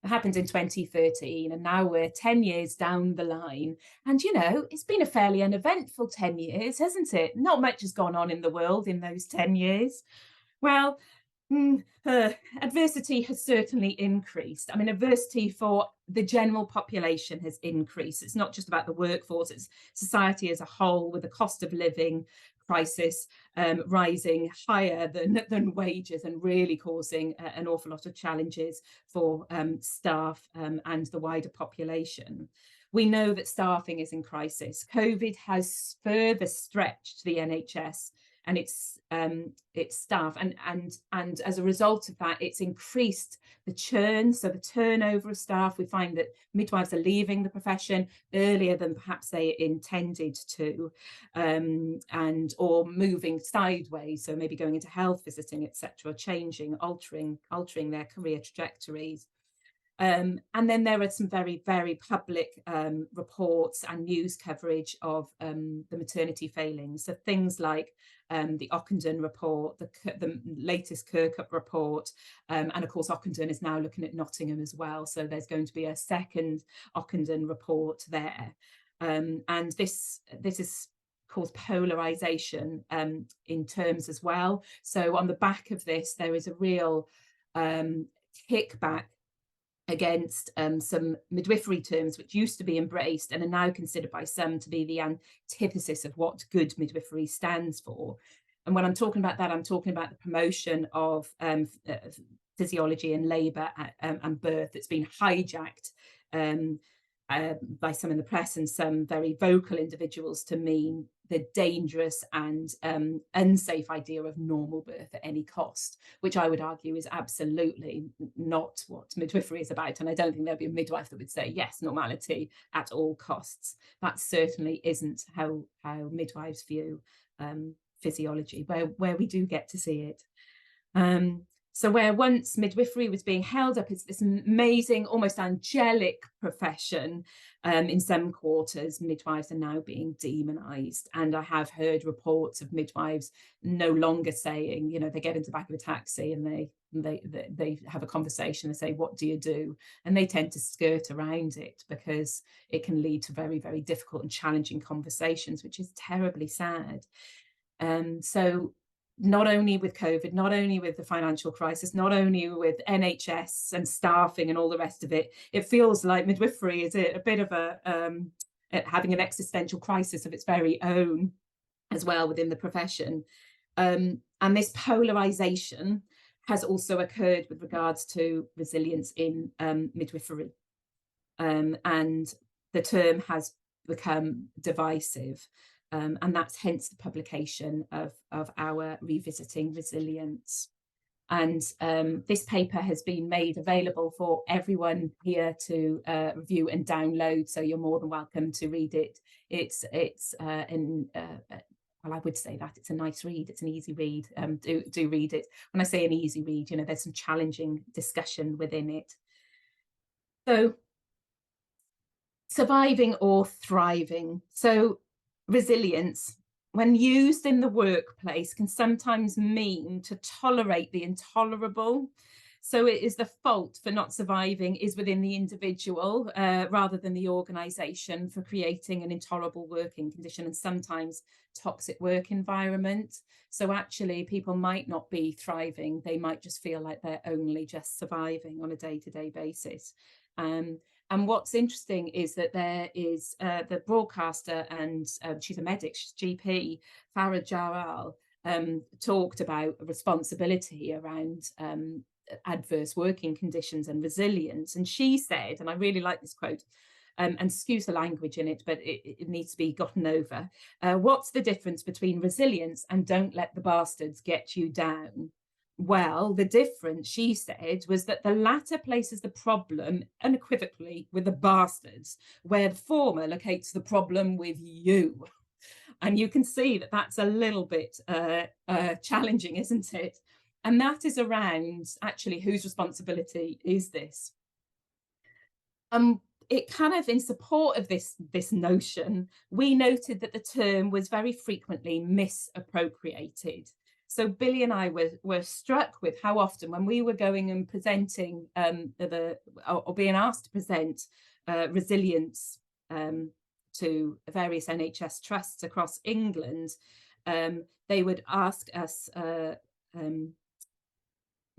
B: happened in 2013, and now we're 10 years down the line. And, you know, it's been a fairly uneventful 10 years, hasn't it? Not much has gone on in the world in those 10 years. Well, adversity has certainly increased. I mean, adversity for the general population has increased. It's not just about the workforce, it's society as a whole, with the cost of living crisis rising higher than wages, and really causing an awful lot of challenges for staff and the wider population. We know that staffing is in crisis. COVID has further stretched the NHS and its staff, and as a result of that, it's increased the churn, so the turnover of staff. We find that midwives are leaving the profession earlier than perhaps they intended to, or moving sideways, so maybe going into health visiting, etc., changing, altering their career trajectories. And then there are some very, very public reports and news coverage of the maternity failings. So things like the Ockenden report, the latest Kirkup report, and of course Ockenden is now looking at Nottingham as well. So there's going to be a second Ockenden report there. And this is caused polarization in terms as well. So on the back of this, there is a real kickback against some midwifery terms which used to be embraced and are now considered by some to be the antithesis of what good midwifery stands for. And when I'm talking about that, I'm talking about the promotion of physiology and labour and birth that's been hijacked by some in the press and some very vocal individuals to mean the dangerous and unsafe idea of normal birth at any cost, which I would argue is absolutely not what midwifery is about. And I don't think there'd be a midwife that would say, yes, normality at all costs. That certainly isn't how midwives view physiology, where we do get to see it. So where once midwifery was being held up as this amazing, almost angelic profession, in some quarters, midwives are now being demonized. And I have heard reports of midwives no longer saying, you know, they get into the back of a taxi and they have a conversation and say, what do you do? And they tend to skirt around it because it can lead to very, very difficult and challenging conversations, which is terribly sad. So not only with COVID, not only with the financial crisis, not only with NHS and staffing and all the rest of it, it feels like midwifery is a bit of having an existential crisis of its very own as well within the profession. And this polarization has also occurred with regards to resilience in midwifery. And the term has become divisive. And that's hence the publication of our Revisiting Resilience. And this paper has been made available for everyone here to review and download, so you're more than welcome to read it. Well, I would say that it's a nice read, it's an easy read. Do read it. When I say an easy read, you know, there's some challenging discussion within it. So, surviving or thriving. So, resilience, when used in the workplace, can sometimes mean to tolerate the intolerable. So it is the fault for not surviving is within the individual rather than the organisation for creating an intolerable working condition and sometimes toxic work environment. So actually people might not be thriving, they might just feel like they're only just surviving on a day-to-day basis. And what's interesting is that there is the broadcaster and she's a medic, she's GP, Farah Jawal, talked about responsibility around adverse working conditions and resilience. And she said, and I really like this quote, and excuse the language in it, but it needs to be gotten over. What's the difference between resilience and don't let the bastards get you down? Well, the difference, she said, was that the latter places the problem unequivocally with the bastards, where the former locates the problem with you. And you can see that that's a little bit challenging, isn't it? And that is around actually whose responsibility is this? It kind of in support of this notion, we noted that the term was very frequently misappropriated. So Billy and I were struck with how often when we were going and presenting or being asked to present resilience to various NHS trusts across England, they would ask us,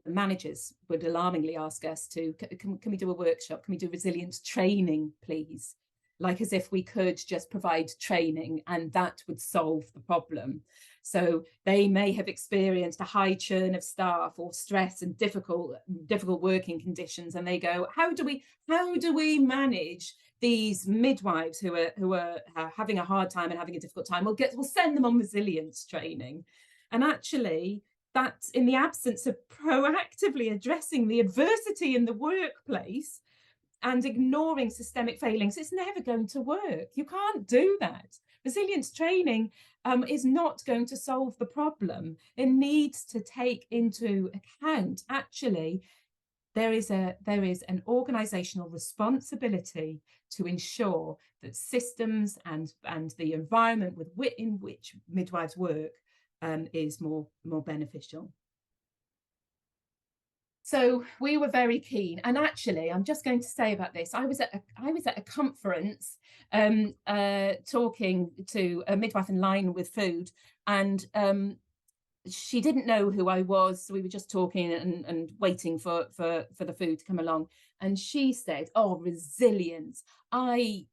B: managers would alarmingly ask us to, can we do a workshop? Can we do resilience training, please? Like as if we could just provide training and that would solve the problem. So they may have experienced a high churn of staff or stress and difficult working conditions, and they go, how do we manage these midwives who are having a hard time and having a difficult time? We'll send them on resilience training. And actually, that's in the absence of proactively addressing the adversity in the workplace and ignoring systemic failings, it's never going to work. You can't do that. Resilience training is not going to solve the problem. It needs to take into account actually there is an organisational responsibility to ensure that systems and the environment in which midwives work is more beneficial. So we were very keen, and actually, I'm just going to say about this. I was at a conference talking to a midwife in line with food, and she didn't know who I was. So we were just talking and waiting for the food to come along, and she said, "Oh, resilience! I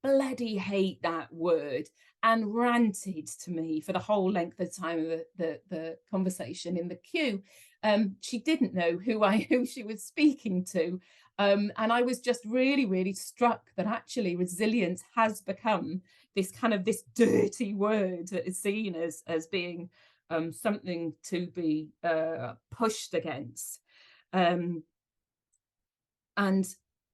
B: bloody hate that word," and ranted to me for the whole length of time of the conversation in the queue. She didn't know who she was speaking to, and I was just really struck that actually resilience has become this dirty word that is seen as being something to be pushed against, and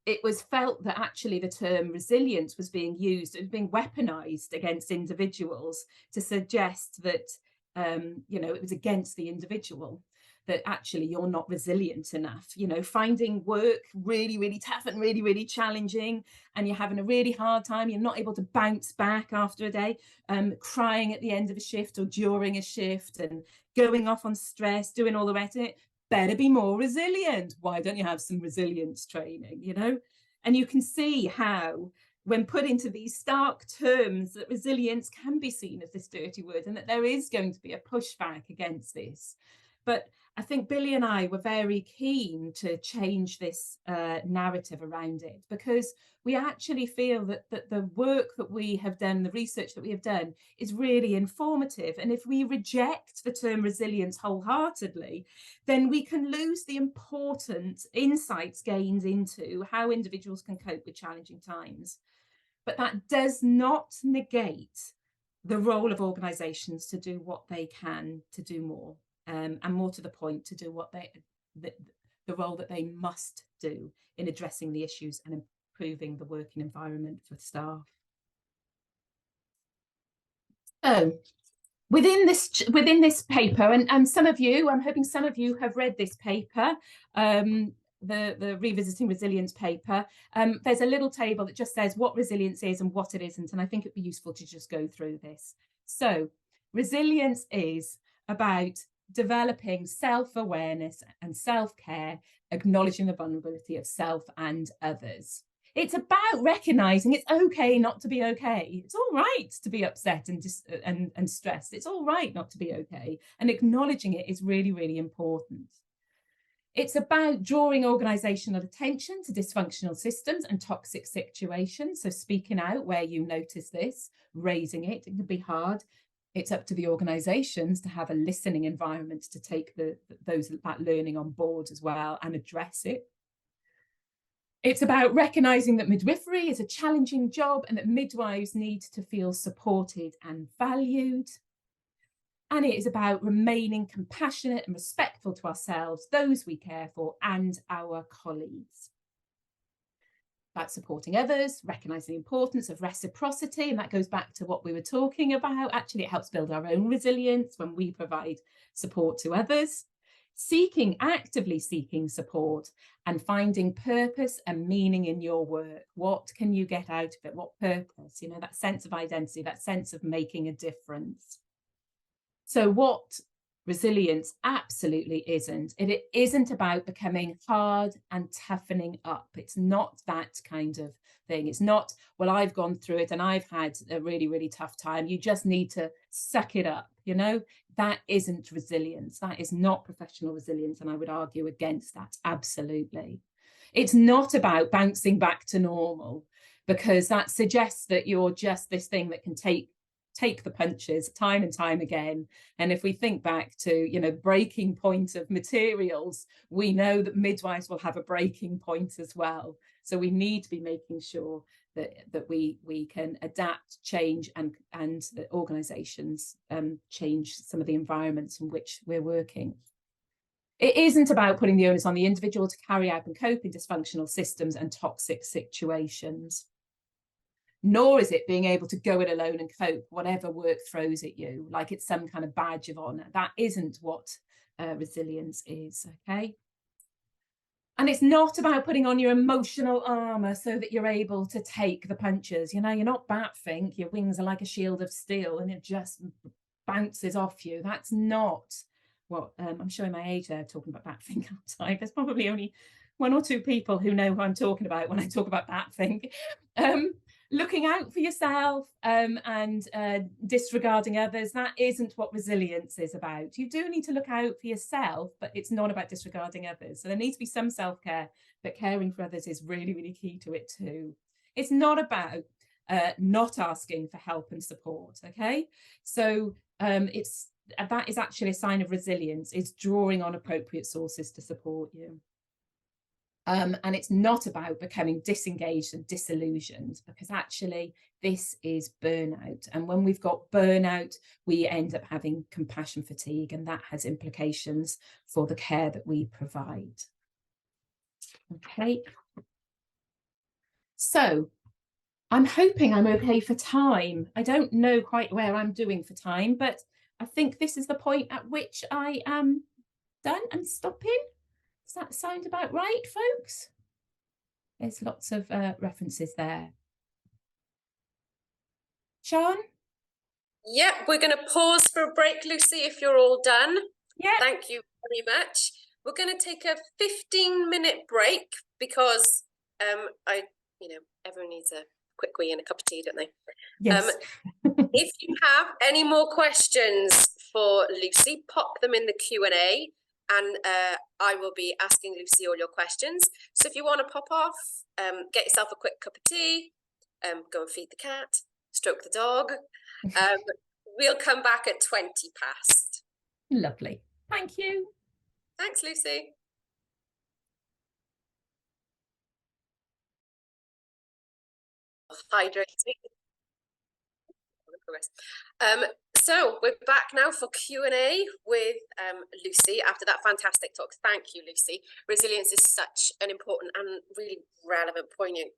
B: it was felt that actually the term resilience was being used, it was being weaponized against individuals to suggest that it was against the individual, that actually you're not resilient enough. Finding work really tough and really challenging, and you're having a really hard time, you're not able to bounce back after a day, crying at the end of a shift or during a shift and going off on stress, doing all the rest of it. Better be more resilient. Why don't you have some resilience training, And you can see how, when put into these stark terms, that resilience can be seen as this dirty word, and that there is going to be a pushback against this. But I think Billy and I were very keen to change this narrative around it, because we actually feel that the work that we have done, the research that we have done, is really informative. And if we reject the term resilience wholeheartedly, then we can lose the important insights gained into how individuals can cope with challenging times. But that does not negate the role of organisations to do what they can to do more. And more to the point, to do what the role that they must do in addressing the issues and improving the working environment for staff. So within this paper, and some of you, I'm hoping some of you have read this paper, the Revisiting Resilience paper. There's a little table that just says what resilience is and what it isn't, and I think it'd be useful to just go through this. So resilience is about developing self-awareness and self-care, acknowledging the vulnerability of self and others. It's about recognizing it's okay not to be okay. It's all right to be upset and stressed. It's all right not to be okay. And acknowledging it is really important. It's about drawing organisational attention to dysfunctional systems and toxic situations. So speaking out where you notice this, raising it. It can be hard. It's up to the organisations to have a listening environment to take that learning on board as well and address it. It's about recognising that midwifery is a challenging job and that midwives need to feel supported and valued. And it is about remaining compassionate and respectful to ourselves, those we care for, and our colleagues. About supporting others, recognising the importance of reciprocity, and that goes back to what we were talking about. Actually, it helps build our own resilience when we provide support to others. Actively seeking support and finding purpose and meaning in your work. What can you get out of it? What purpose? That sense of identity, that sense of making a difference. So what resilience absolutely isn't. It isn't about becoming hard and toughening up. It's not that kind of thing. It's not, well, I've gone through it and I've had a really tough time. You just need to suck it up, That isn't resilience. That is not professional resilience. And I would argue against that, absolutely. It's not about bouncing back to normal, because that suggests that you're just this thing that can take the punches time and time again. And if we think back to, breaking point of materials, we know that midwives will have a breaking point as well. So we need to be making sure that we can adapt, change, and that organisations change some of the environments in which we're working. It isn't about putting the onus on the individual to carry out and cope in dysfunctional systems and toxic situations. Nor is it being able to go it alone and cope, whatever work throws at you, like it's some kind of badge of honour. That isn't what resilience is, okay? And it's not about putting on your emotional armor so that you're able to take the punches. You know, you're not Batfink, your wings are like a shield of steel and it just bounces off you. That's not what I'm showing my age there talking about Batfink outside. There's probably only 1 or 2 people who know who I'm talking about when I talk about Batfink. Looking out for yourself and disregarding others, that isn't what resilience is about. You do need to look out for yourself, but it's not about disregarding others. So there needs to be some self-care, but caring for others is really, really key to it too. It's not about not asking for help and support, okay? So that is actually a sign of resilience, is drawing on appropriate sources to support you. And it's not about becoming disengaged and disillusioned, because actually this is burnout. And when we've got burnout, we end up having compassion fatigue, and that has implications for the care that we provide. Okay. So I'm hoping I'm okay for time. I don't know quite where I'm doing for time, but I think this is the point at which I am done and stopping. Does that sound about right, folks? There's lots of references there. Sian?
A: Yep, we're going to pause for a break, Lucy, if you're all done.
B: Yeah.
A: Thank you very much. We're going to take a 15-minute break because everyone needs a quick wee and a cup of tea, don't they?
B: Yes.
A: If you have any more questions for Lucy, pop them in the Q&A. And I will be asking Lucy all your questions. So if you want to pop off, get yourself a quick cup of tea, go and feed the cat, stroke the dog. We'll come back at 20 past.
B: Lovely. Thank you.
A: Thanks, Lucy. Hydrating. So we're back now for Q&A with Lucy after that fantastic talk. Thank you, Lucy. Resilience is such an important and really relevant, poignant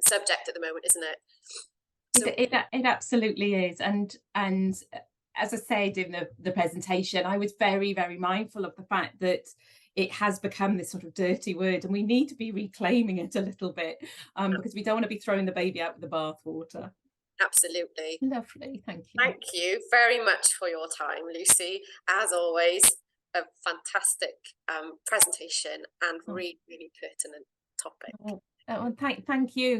A: subject at the moment, isn't it? So
B: it absolutely is. And as I said in the presentation, I was very, very mindful of the fact that it has become this sort of dirty word, and we need to be reclaiming it a little bit because we don't want to be throwing the baby out with the bathwater.
A: Absolutely.
B: Lovely, thank you.
A: Thank you very much for your time, Lucy. As always, a fantastic presentation and really, really pertinent topic.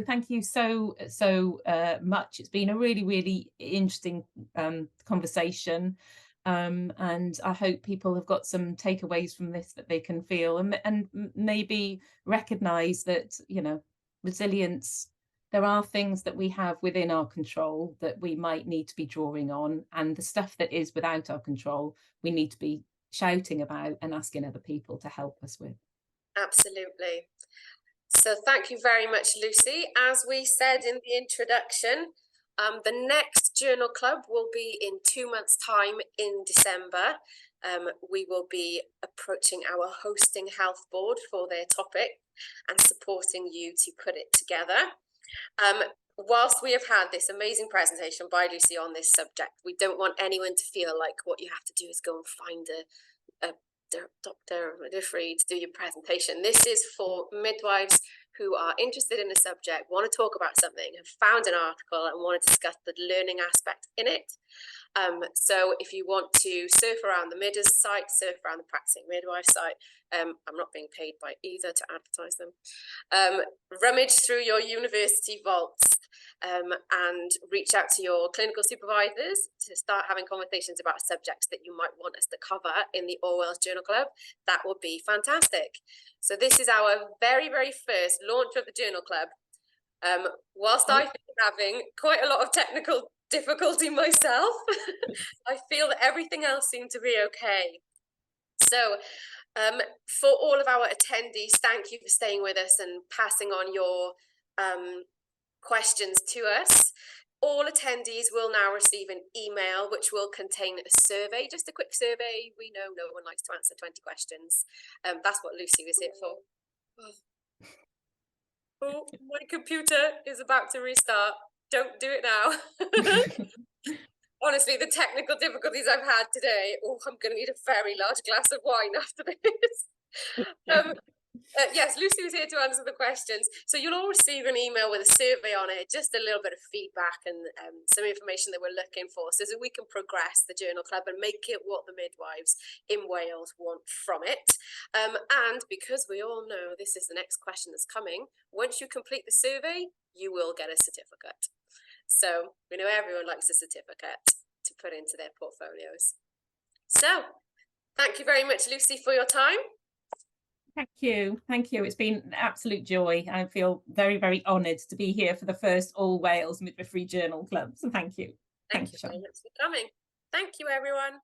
B: Thank you so much. It's been a really, really interesting conversation, and I hope people have got some takeaways from this that they can feel and maybe recognise that, you know, resilience. There are things that we have within our control that we might need to be drawing on, and the stuff that is without our control, we need to be shouting about and asking other people to help us with.
A: Absolutely. So thank you very much, Lucy. As we said in the introduction, the next journal club will be in 2 months' time in December. We will be approaching our hosting health board for their topic and supporting you to put it together. Whilst we have had this amazing presentation by Lucy on this subject, we don't want anyone to feel like what you have to do is go and find a doctor or midwifery to do your presentation. This is for midwives who are interested in the subject, want to talk about something, have found an article and want to discuss the learning aspect in it. So if you want to surf around the Midas site, surf around the Practising Midwife site, I'm not being paid by either to advertise them, rummage through your university vaults and reach out to your clinical supervisors to start having conversations about subjects that you might want us to cover in the Wales Journal Club. That would be fantastic. So this is our very, very first launch of the Journal Club. Whilst I've been having quite a lot of technical difficulty myself, I feel that everything else seemed to be okay. So for all of our attendees, thank you for staying with us and passing on your questions to us. All attendees will now receive an email which will contain a survey, just a quick survey. We know no one likes to answer 20 questions. That's what Lucy was here for. Oh, my computer is about to restart. Don't do it now. Honestly, the technical difficulties I've had today, I'm going to need a very large glass of wine after this. Yes, Lucy was here to answer the questions. So you'll all receive an email with a survey on it, just a little bit of feedback and some information that we're looking for, so that we can progress the journal club and make it what the midwives in Wales want from it. And because we all know this is the next question that's coming, once you complete the survey, you will get a certificate. So we know everyone likes a certificate to put into their portfolios. So thank you very much, Lucy, for your time.
B: Thank you. Thank you. It's been an absolute joy. I feel very, very honoured to be here for the first All Wales Midwifery Journal Club. So thank you.
A: Thank you very much for coming. Thank you, everyone.